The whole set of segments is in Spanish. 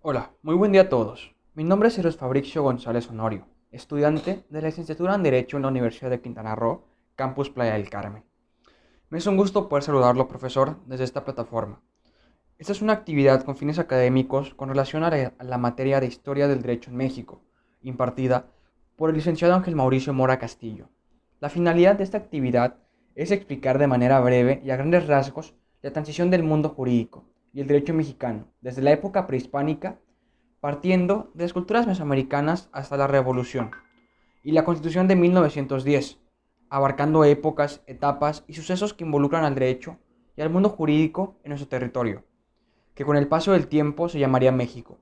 Hola, muy buen día a todos. Mi nombre es Jesús Fabricio González Honorio, estudiante de la licenciatura en Derecho en la Universidad de Quintana Roo, Campus Playa del Carmen. Me es un gusto poder saludarlo, profesor, desde esta plataforma. Esta es una actividad con fines académicos con relación a la materia de Historia del Derecho en México, impartida por el licenciado Ángel Mauricio Mora Castillo. La finalidad de esta actividad es explicar de manera breve y a grandes rasgos la transición del mundo jurídico y el derecho mexicano, desde la época prehispánica, partiendo de las culturas mesoamericanas hasta la Revolución, y la Constitución de 1910, abarcando épocas, etapas y sucesos que involucran al derecho y al mundo jurídico en nuestro territorio, que con el paso del tiempo se llamaría México.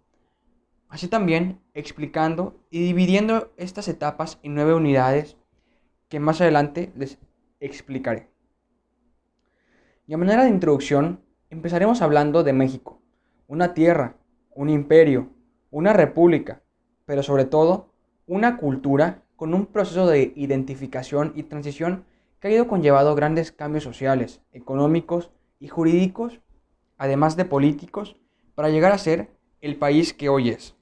Así también explicando y dividiendo estas etapas en 9 unidades que más adelante les explicaré. Y a manera de introducción, empezaremos hablando de México, una tierra, un imperio, una república, pero sobre todo una cultura con un proceso de identificación y transición que ha ido conllevado grandes cambios sociales, económicos y jurídicos, además de políticos, para llegar a ser el país que hoy es.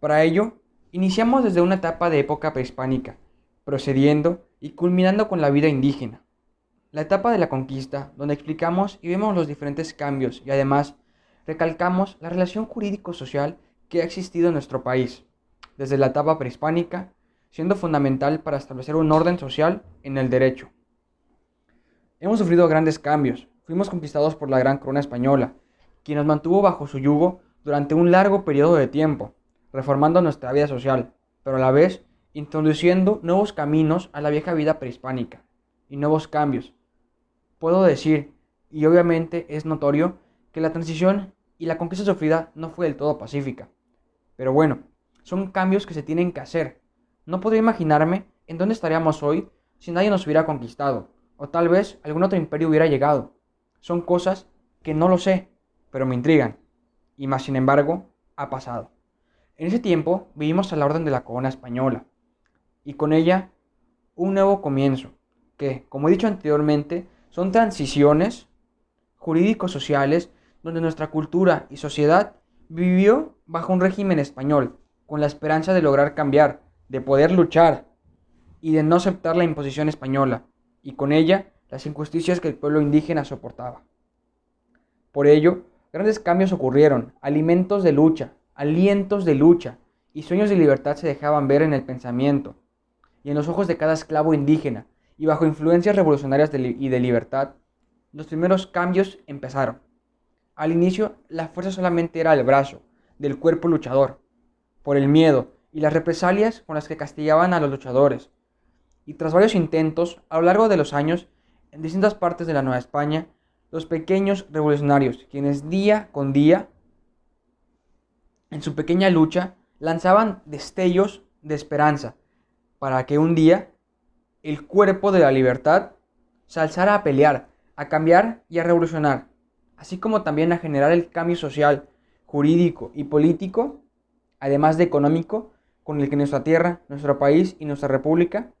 Para ello, iniciamos desde una etapa de época prehispánica, procediendo y culminando con la vida indígena, la etapa de la conquista, donde explicamos y vemos los diferentes cambios y además recalcamos la relación jurídico-social que ha existido en nuestro país, desde la etapa prehispánica, siendo fundamental para establecer un orden social en el derecho. Hemos sufrido grandes cambios, fuimos conquistados por la gran corona española, quien nos mantuvo bajo su yugo durante un largo periodo de tiempo, reformando nuestra vida social, pero a la vez introduciendo nuevos caminos a la vieja vida prehispánica y nuevos cambios. Puedo decir, y obviamente es notorio, que la transición y la conquista sufrida no fue del todo pacífica. Pero bueno, son cambios que se tienen que hacer. No podría imaginarme en dónde estaríamos hoy si nadie nos hubiera conquistado, o tal vez algún otro imperio hubiera llegado. Son cosas que no lo sé, pero me intrigan, y más sin embargo, ha pasado. En ese tiempo vivimos a la orden de la corona española, y con ella un nuevo comienzo, que, como he dicho anteriormente, son transiciones jurídicos sociales donde nuestra cultura y sociedad vivió bajo un régimen español, con la esperanza de lograr cambiar, de poder luchar y de no aceptar la imposición española, y con ella las injusticias que el pueblo indígena soportaba. Por ello, grandes cambios ocurrieron, alientos de lucha, y sueños de libertad se dejaban ver en el pensamiento y en los ojos de cada esclavo indígena, y bajo influencias revolucionarias y de libertad, los primeros cambios empezaron. Al inicio, la fuerza solamente era el brazo del cuerpo luchador, por el miedo y las represalias con las que castigaban a los luchadores. Y tras varios intentos, a lo largo de los años, en distintas partes de la Nueva España, los pequeños revolucionarios, quienes día con día, en su pequeña lucha, lanzaban destellos de esperanza, para que un día el cuerpo de la libertad se alzara a pelear, a cambiar y a revolucionar, así como también a generar el cambio social, jurídico y político, además de económico, con el que nuestra tierra, nuestro país y nuestra república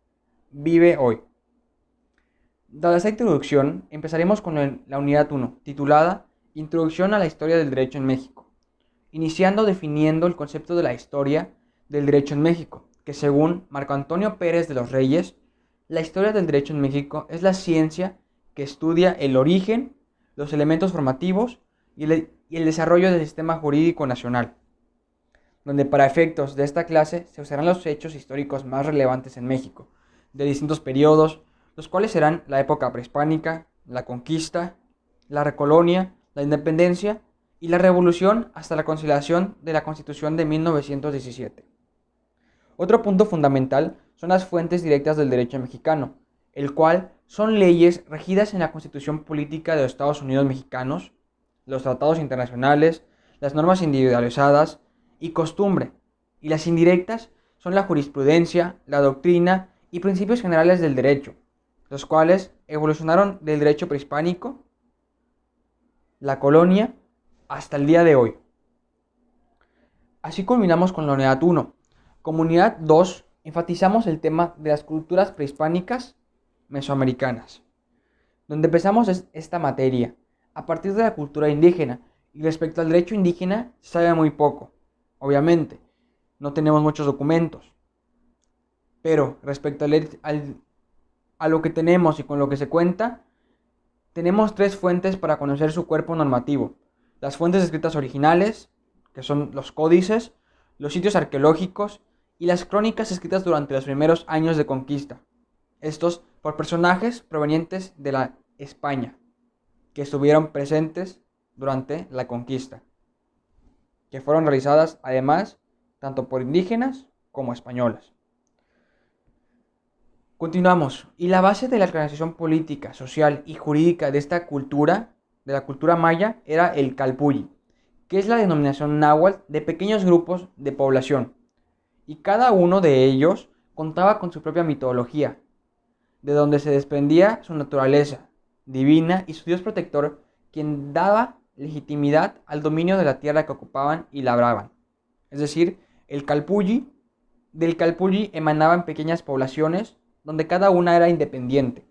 vive hoy. Dada esta introducción, empezaremos con la unidad 1, titulada Introducción a la historia del derecho en México, iniciando definiendo el concepto de la historia del derecho en México, que según Marco Antonio Pérez de los Reyes, la historia del derecho en México es la ciencia que estudia el origen, los elementos formativos y el desarrollo del sistema jurídico nacional, donde para efectos de esta clase se usarán los hechos históricos más relevantes en México, de distintos periodos, los cuales serán la época prehispánica, la conquista, la recolonia, la independencia y la revolución hasta la conciliación de la Constitución de 1917. Otro punto fundamental son las fuentes directas del derecho mexicano, el cual son leyes regidas en la Constitución Política de los Estados Unidos Mexicanos, los tratados internacionales, las normas individualizadas y costumbre, y las indirectas son la jurisprudencia, la doctrina y principios generales del derecho, los cuales evolucionaron del derecho prehispánico, la colonia, hasta el día de hoy. Así culminamos con la unidad 1. Como unidad 2, enfatizamos el tema de las culturas prehispánicas mesoamericanas, donde empezamos esta materia a partir de la cultura indígena Y respecto al derecho indígena, se sabe muy poco. Obviamente, no tenemos muchos documentos. Pero respecto a lo que tenemos y con lo que se cuenta, tenemos tres fuentes para conocer su cuerpo normativo. Las fuentes escritas originales, que son los códices, los sitios arqueológicos y las crónicas escritas durante los primeros años de conquista. Estos por personajes provenientes de la España, que estuvieron presentes durante la conquista, que fueron realizadas además tanto por indígenas como españolas. Continuamos. Y la base de la organización política, social y jurídica de esta cultura, de la cultura maya, era el calpulli, que es la denominación náhuatl de pequeños grupos de población. Y cada uno de ellos contaba con su propia mitología, de donde se desprendía su naturaleza divina y su dios protector, quien daba legitimidad al dominio de la tierra que ocupaban y labraban. Es decir, del calpulli emanaban pequeñas poblaciones donde cada una era independiente.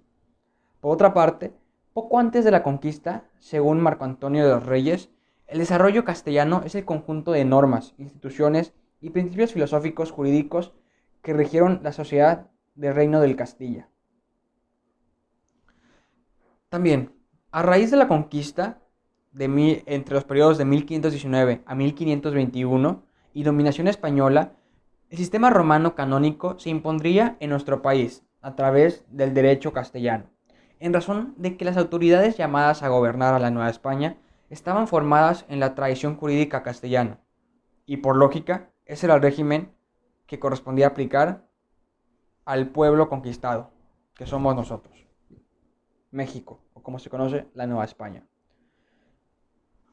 Por otra parte, poco antes de la conquista, según Marco Antonio de los Reyes, el desarrollo castellano es el conjunto de normas, instituciones y principios filosóficos jurídicos que rigieron la sociedad del Reino del Castilla. También, a raíz de la conquista entre los periodos de 1519 a 1521 y dominación española, el sistema romano canónico se impondría en nuestro país a través del derecho castellano, en razón de que las autoridades llamadas a gobernar a la Nueva España estaban formadas en la tradición jurídica castellana, y por lógica, ese era el régimen que correspondía aplicar al pueblo conquistado, que somos nosotros, México, o como se conoce, la Nueva España.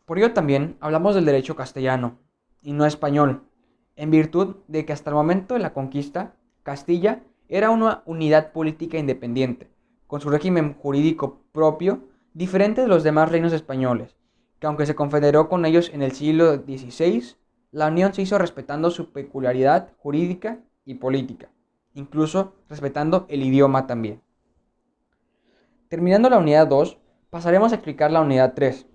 Por ello también hablamos del derecho castellano, y no español, en virtud de que hasta el momento de la conquista, Castilla era una unidad política independiente, con su régimen jurídico propio, diferente de los demás reinos españoles, que aunque se confederó con ellos en el siglo XVI, la unión se hizo respetando su peculiaridad jurídica y política, incluso respetando el idioma también. Terminando la unidad 2, pasaremos a explicar la unidad 3,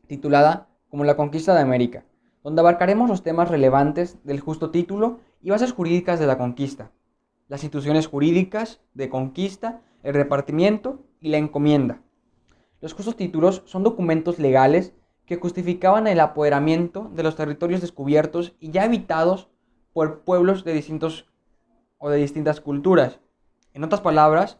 titulada como la conquista de América, donde abarcaremos los temas relevantes del justo título y bases jurídicas de la conquista, las instituciones jurídicas de conquista, el repartimiento y la encomienda. Los justos títulos son documentos legales que justificaban el apoderamiento de los territorios descubiertos y ya habitados por pueblos de distintas culturas. En otras palabras,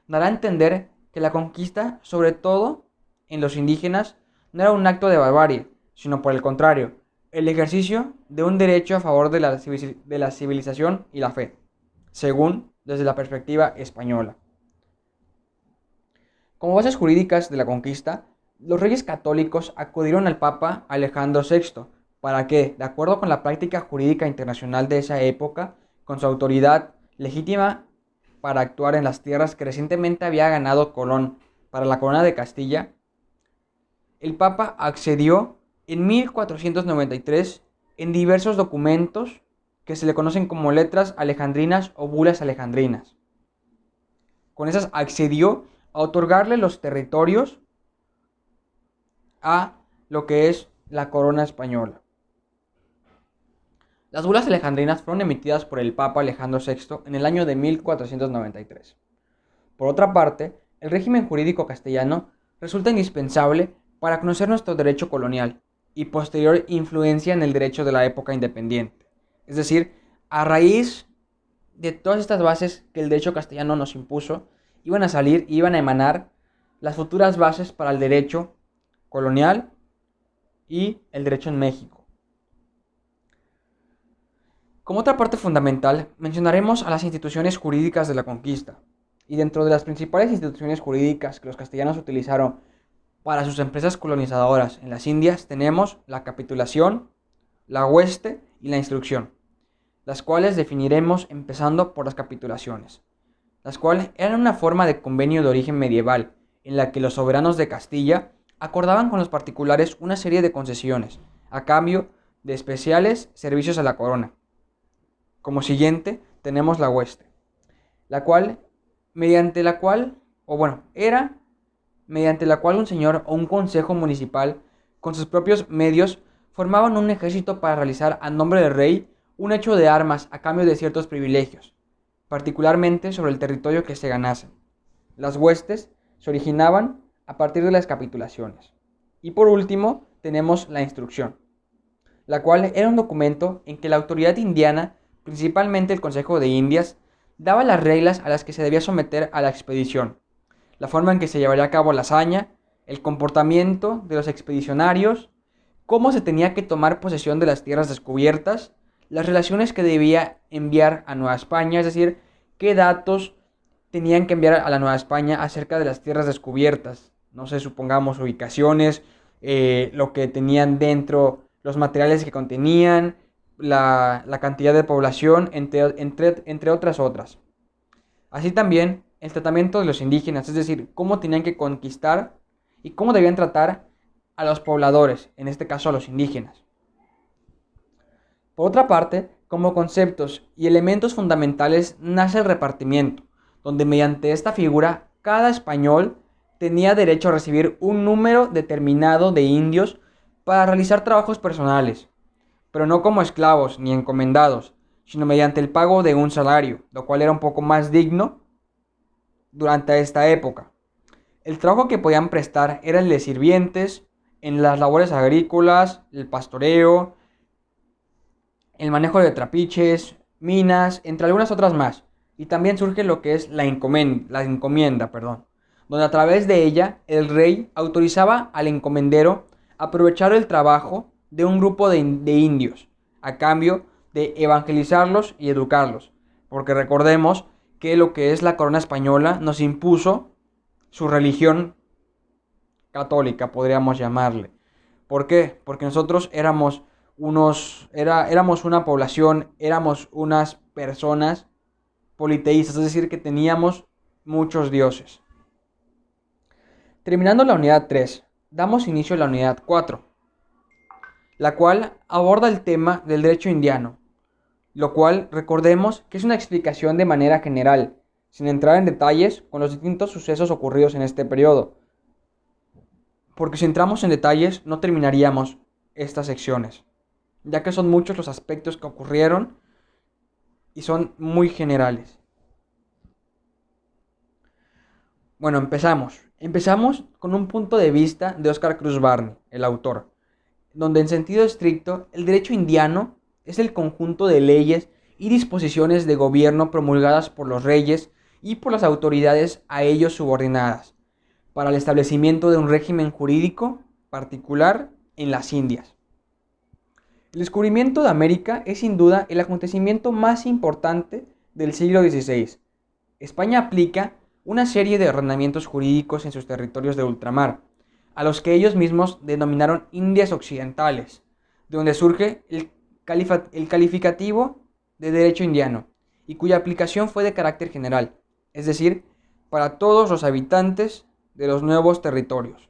dará a entender que la conquista, sobre todo en los indígenas, no era un acto de barbarie, sino por el contrario, el ejercicio de un derecho a favor de la civilización y la fe, según desde la perspectiva española. Como bases jurídicas de la conquista, los reyes católicos acudieron al Papa Alejandro VI para que, de acuerdo con la práctica jurídica internacional de esa época, con su autoridad legítima para actuar en las tierras que recientemente había ganado Colón para la corona de Castilla, el Papa accedió en 1493 en diversos documentos que se le conocen como letras alejandrinas o bulas alejandrinas. Con esas accedió a otorgarle los territorios a lo que es la corona española. Las bulas alejandrinas fueron emitidas por el Papa Alejandro VI en el año de 1493. Por otra parte, el régimen jurídico castellano resulta indispensable para conocer nuestro derecho colonial y posterior influencia en el derecho de la época independiente. Es decir, a raíz de todas estas bases que el derecho castellano nos impuso, iban a emanar las futuras bases para el derecho colonial y el derecho en México. Como otra parte fundamental, mencionaremos a las instituciones jurídicas de la conquista, y dentro de las principales instituciones jurídicas que los castellanos utilizaron para sus empresas colonizadoras en las Indias tenemos la capitulación, la hueste y la instrucción, las cuales definiremos empezando por las capitulaciones, las cuales eran una forma de convenio de origen medieval en la que los soberanos de Castilla acordaban con los particulares una serie de concesiones a cambio de especiales servicios a la corona. Como siguiente tenemos la hueste, mediante la cual un señor o un consejo municipal con sus propios medios, formaban un ejército para realizar a nombre del rey un hecho de armas a cambio de ciertos privilegios, particularmente sobre el territorio que se ganase. Las huestes se originaban a partir de las capitulaciones. Y por último, tenemos la instrucción, la cual era un documento en que la autoridad indiana, principalmente el Consejo de Indias, daba las reglas a las que se debía someter a la expedición, la forma en que se llevaría a cabo la hazaña, el comportamiento de los expedicionarios, cómo se tenía que tomar posesión de las tierras descubiertas, las relaciones que debía enviar a Nueva España, es decir, qué datos tenían que enviar a la Nueva España acerca de las tierras descubiertas. No sé, supongamos ubicaciones, lo que tenían dentro, los materiales que contenían, la cantidad de población, entre otras. Así también el tratamiento de los indígenas, es decir, cómo tenían que conquistar y cómo debían tratar a los pobladores, en este caso a los indígenas. Por otra parte, como conceptos y elementos fundamentales nace el repartimiento, donde mediante esta figura cada español tenía derecho a recibir un número determinado de indios para realizar trabajos personales, pero no como esclavos ni encomendados, sino mediante el pago de un salario, lo cual era un poco más digno durante esta época. El trabajo que podían prestar era el de sirvientes, en las labores agrícolas, el pastoreo, el manejo de trapiches, minas, entre algunas otras más. Y también surge lo que es la encomienda, donde a través de ella el rey autorizaba al encomendero a aprovechar el trabajo de un grupo de indios, a cambio de evangelizarlos y educarlos. Porque recordemos que lo que es la corona española nos impuso su religión católica, podríamos llamarle. ¿Por qué? Porque nosotros éramos una población, éramos unas personas politeístas, es decir, que teníamos muchos dioses. Terminando la unidad 3, damos inicio a la unidad 4, la cual aborda el tema del derecho indiano, lo cual recordemos que es una explicación de manera general, sin entrar en detalles con los distintos sucesos ocurridos en este periodo, porque si entramos en detalles no terminaríamos estas secciones, ya que son muchos los aspectos que ocurrieron y son muy generales. Bueno, empezamos con un punto de vista de Oscar Cruz Barney, el autor, donde en sentido estricto el derecho indiano es el conjunto de leyes y disposiciones de gobierno promulgadas por los reyes y por las autoridades a ellos subordinadas, para el establecimiento de un régimen jurídico particular en las Indias. El descubrimiento de América es sin duda el acontecimiento más importante del siglo XVI. España aplica una serie de ordenamientos jurídicos en sus territorios de ultramar, a los que ellos mismos denominaron Indias Occidentales, de donde surge el calificativo de derecho indiano, y cuya aplicación fue de carácter general, es decir, para todos los habitantes de los nuevos territorios.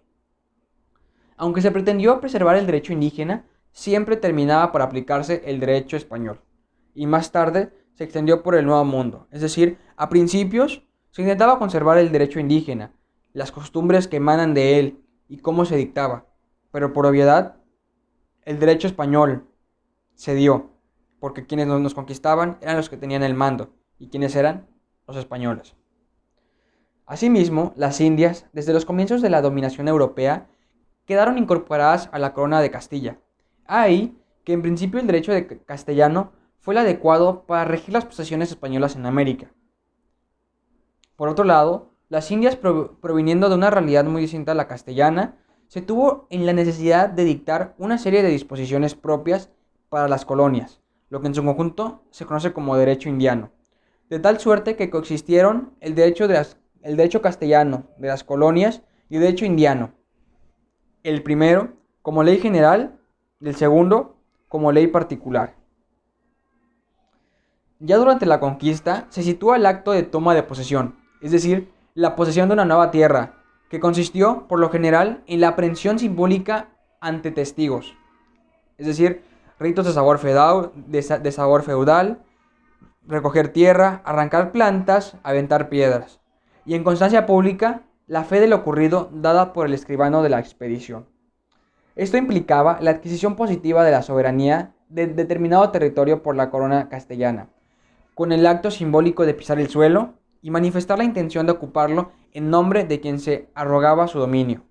Aunque se pretendió preservar el derecho indígena, siempre terminaba por aplicarse el derecho español, y más tarde se extendió por el Nuevo Mundo, es decir, a principios se intentaba conservar el derecho indígena, las costumbres que emanan de él y cómo se dictaba, pero por obviedad, el derecho español se dio, porque quienes nos conquistaban eran los que tenían el mando, y quienes eran los españoles. Asimismo, las Indias, desde los comienzos de la dominación europea, quedaron incorporadas a la corona de Castilla. Ahí que en principio el derecho castellano fue el adecuado para regir las posesiones españolas en América. Por otro lado, las Indias, proviniendo de una realidad muy distinta a la castellana, se tuvo en la necesidad de dictar una serie de disposiciones propias para las colonias, lo que en su conjunto se conoce como derecho indiano, de tal suerte que coexistieron el derecho castellano de las colonias y el derecho indiano, el primero como ley general, el segundo como ley particular. Ya durante la conquista se sitúa el acto de toma de posesión, es decir, la posesión de una nueva tierra, que consistió por lo general en la aprehensión simbólica ante testigos, es decir, ritos de sabor feudal, recoger tierra, arrancar plantas, aventar piedras, y en constancia pública la fe de lo ocurrido dada por el escribano de la expedición. Esto implicaba la adquisición positiva de la soberanía de determinado territorio por la corona castellana, con el acto simbólico de pisar el suelo y manifestar la intención de ocuparlo en nombre de quien se arrogaba su dominio.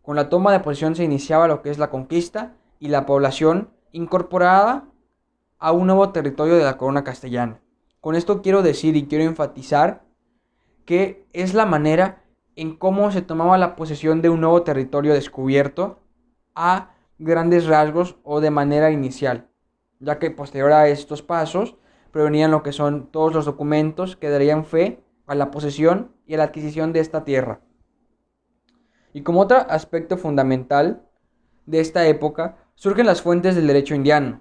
Con la toma de posesión se iniciaba lo que es la conquista y la población incorporada a un nuevo territorio de la corona castellana. Con esto quiero decir y quiero enfatizar que es la manera en cómo se tomaba la posesión de un nuevo territorio descubierto a grandes rasgos o de manera inicial, ya que posterior a estos pasos provenían lo que son todos los documentos que darían fe a la posesión y a la adquisición de esta tierra. Y como otro aspecto fundamental de esta época surgen las fuentes del derecho indiano,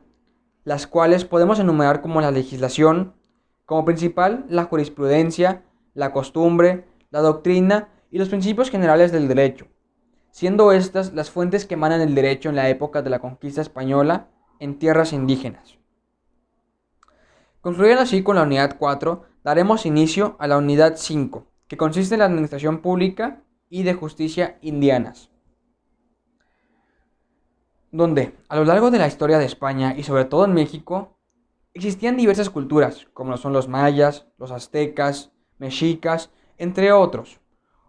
las cuales podemos enumerar como la legislación, como principal la jurisprudencia, la costumbre, la doctrina y los principios generales del derecho, siendo estas las fuentes que emanan el derecho en la época de la conquista española en tierras indígenas. Concluyendo así con la unidad 4, daremos inicio a la unidad 5, que consiste en la administración pública y de justicia indianas, donde a lo largo de la historia de España y sobre todo en México existían diversas culturas, como lo son los mayas, los aztecas, mexicas, entre otros.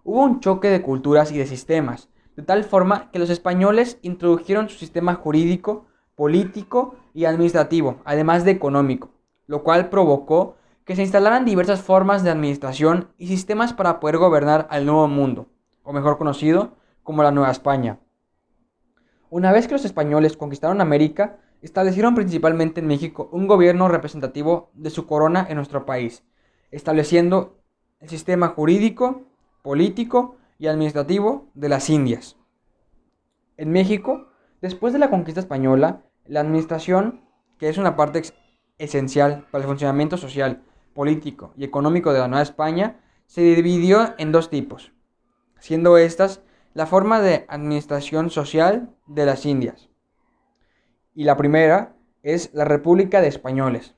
Hubo un choque de culturas y de sistemas, de tal forma que los españoles introdujeron su sistema jurídico, político y administrativo, además de económico, lo cual provocó que se instalaran diversas formas de administración y sistemas para poder gobernar al Nuevo Mundo, o mejor conocido como la Nueva España. Una vez que los españoles conquistaron América, establecieron principalmente en México un gobierno representativo de su corona en nuestro país, estableciendo el sistema jurídico, político y administrativo de las Indias. En México, después de la conquista española, la administración, que es una parte esencial para el funcionamiento social, político y económico de la Nueva España, se dividió en dos tipos, siendo estas la forma de administración social de las Indias. Y la primera es la República de Españoles.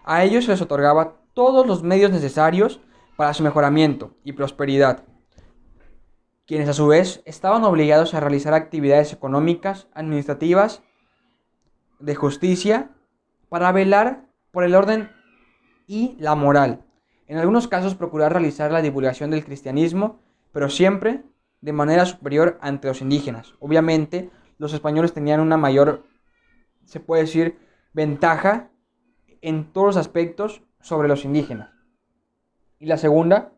A ellos se les otorgaba todos los medios necesarios para su mejoramiento y prosperidad, quienes a su vez estaban obligados a realizar actividades económicas, administrativas, de justicia, para velar por el orden y la moral. En algunos casos procurar realizar la divulgación del cristianismo, pero siempre de manera superior ante los indígenas. Obviamente, los españoles tenían una mayor, se puede decir, ventaja en todos los aspectos sobre los indígenas. Y la segunda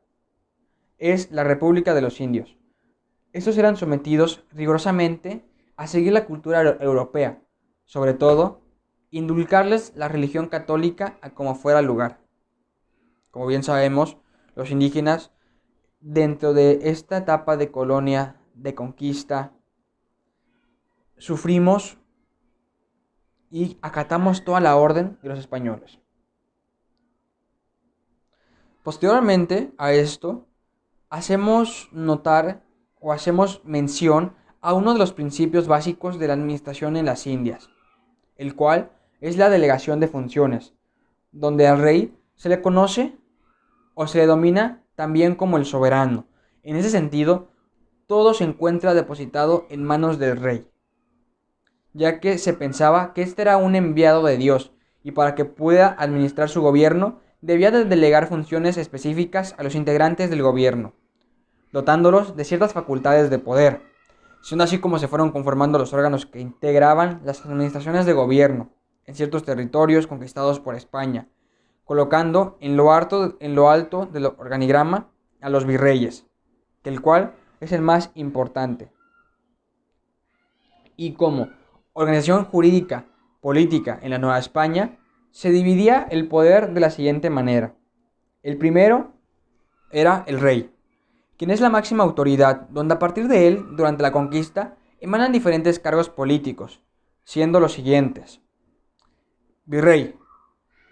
es la República de los Indios. Estos eran sometidos rigurosamente a seguir la cultura europea, sobre todo, indulcarles la religión católica a como fuera el lugar. Como bien sabemos, los indígenas, dentro de esta etapa de colonia, de conquista, sufrimos y acatamos toda la orden de los españoles. Posteriormente a esto, hacemos notar o hacemos mención a uno de los principios básicos de la administración en las Indias, el cual es la delegación de funciones, donde al rey se le conoce o se le domina también como el soberano. En ese sentido, todo se encuentra depositado en manos del rey, ya que se pensaba que este era un enviado de Dios y para que pueda administrar su gobierno debía de delegar funciones específicas a los integrantes del gobierno, dotándolos de ciertas facultades de poder, siendo así como se fueron conformando los órganos que integraban las administraciones de gobierno en ciertos territorios conquistados por España, colocando en lo alto del organigrama a los virreyes, que el cual es el más importante. Y como organización jurídica política en la Nueva España, se dividía el poder de la siguiente manera. El primero era el rey, quien es la máxima autoridad, donde a partir de él, durante la conquista, emanan diferentes cargos políticos, siendo los siguientes. Virrey,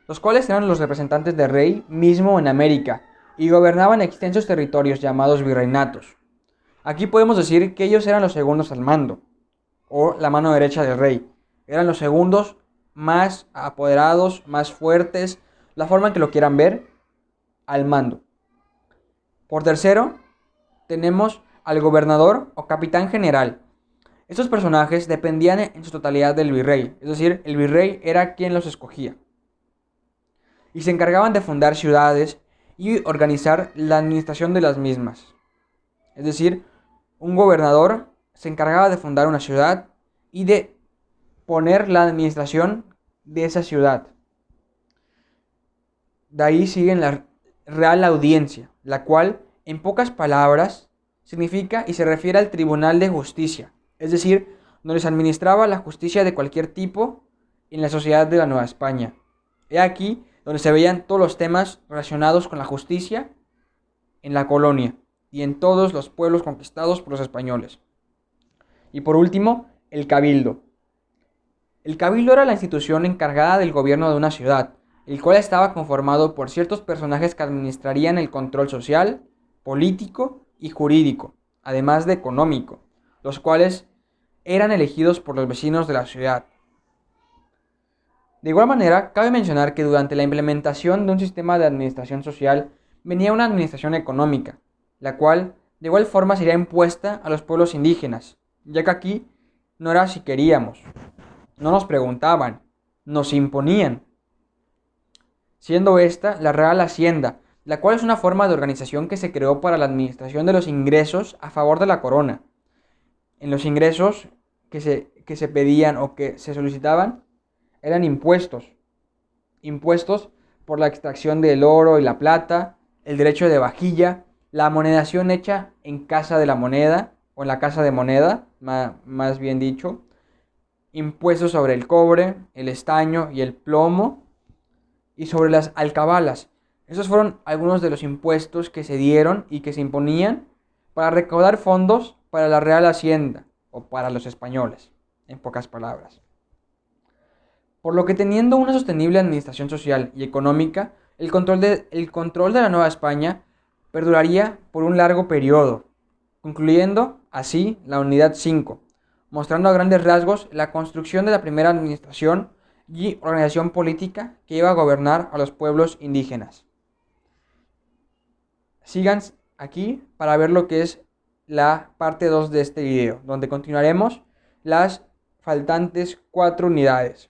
los cuales eran los representantes del rey mismo en América, y gobernaban extensos territorios llamados virreinatos. Aquí podemos decir que ellos eran los segundos al mando, o la mano derecha del rey. Eran los segundos más apoderados, más fuertes, la forma en que lo quieran ver, al mando. Por tercero, tenemos al gobernador o capitán general, Estos personajes dependían en su totalidad del virrey, es decir, el virrey era quien los escogía, y se encargaban de fundar ciudades y organizar la administración de las mismas. Es decir, un gobernador se encargaba de fundar una ciudad y de poner la administración de esa ciudad. De ahí sigue la Real Audiencia, la cual, en pocas palabras, significa y se refiere al Tribunal de Justicia, es decir, donde se administraba la justicia de cualquier tipo en la sociedad de la Nueva España. He aquí donde se veían todos los temas relacionados con la justicia en la colonia y en todos los pueblos conquistados por los españoles. Y por último, el Cabildo. El Cabildo era la institución encargada del gobierno de una ciudad, el cual estaba conformado por ciertos personajes que administrarían el control social, político y jurídico, además de económico, los cuales eran elegidos por los vecinos de la ciudad. De igual manera, cabe mencionar que durante la implementación de un sistema de administración social venía una administración económica, la cual de igual forma sería impuesta a los pueblos indígenas, ya que aquí no era si queríamos, no nos preguntaban, nos imponían, siendo esta la Real Hacienda, la cual es una forma de organización que se creó para la administración de los ingresos a favor de la corona. En los ingresos que se pedían o que se solicitaban eran impuestos por la extracción del oro y la plata, el derecho de vajilla, la monedación hecha en casa de la moneda, o en la casa de moneda, más bien dicho, impuestos sobre el cobre, el estaño y el plomo, y sobre las alcabalas. Esos fueron algunos de los impuestos que se dieron y que se imponían para recaudar fondos para la Real Hacienda, o para los españoles, en pocas palabras. Por lo que teniendo una sostenible administración social y económica, el control de la Nueva España perduraría por un largo periodo, concluyendo así la Unidad 5, mostrando a grandes rasgos la construcción de la primera administración y organización política que iba a gobernar a los pueblos indígenas. Sigan aquí para ver lo que es la parte 2 de este video, donde continuaremos las faltantes 4 unidades,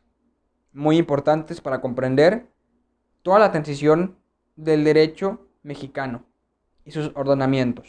muy importantes para comprender toda la transición del derecho mexicano y sus ordenamientos.